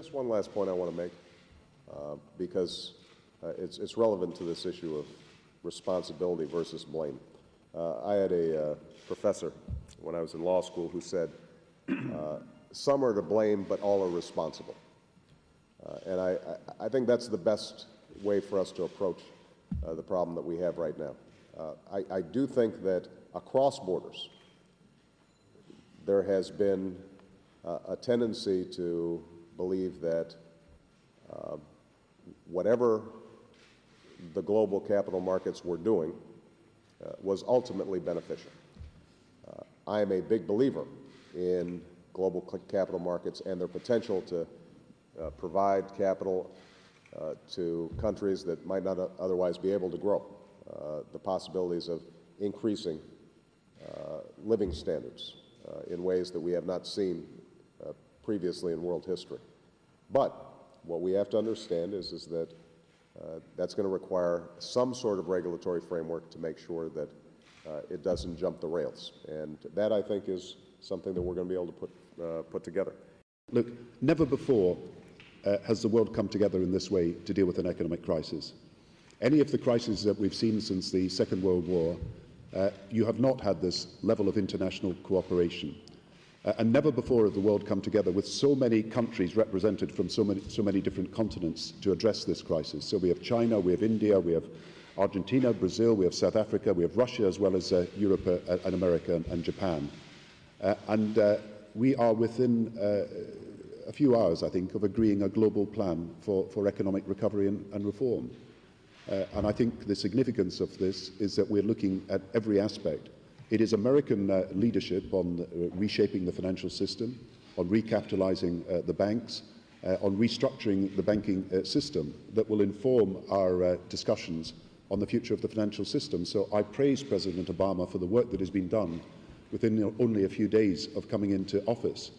Just one last point I want to make, because it's relevant to this issue of responsibility versus blame. I had a professor when I was in law school who said, some are to blame, but all are responsible. And I think that's the best way for us to approach the problem that we have right now. I do think that across borders, there has been a tendency to believe that whatever the global capital markets were doing was ultimately beneficial. I am a big believer in global capital markets and their potential to provide capital to countries that might not otherwise be able to grow, the possibilities of increasing living standards in ways that we have not seen previously in world history. But what we have to understand is that that's going to require some sort of regulatory framework to make sure that it doesn't jump the rails. And that, I think, is something that we're going to be able to put together. Look, never before has the world come together in this way to deal with an economic crisis. Any of the crises that we've seen since the Second World War, you have not had this level of international cooperation. And never before has the world come together with so many countries represented from so many different continents to address this crisis. So we have China, we have India, we have Argentina, Brazil, we have South Africa, we have Russia, as well as Europe and America and Japan. We are within a few hours, I think, of agreeing a global plan for economic recovery and reform. And I think the significance of this is that we're looking at every aspect. It is American leadership on reshaping the financial system, on recapitalizing the banks, on restructuring the banking system that will inform our discussions on the future of the financial system. So I praise President Obama for the work that has been done within only a few days of coming into office.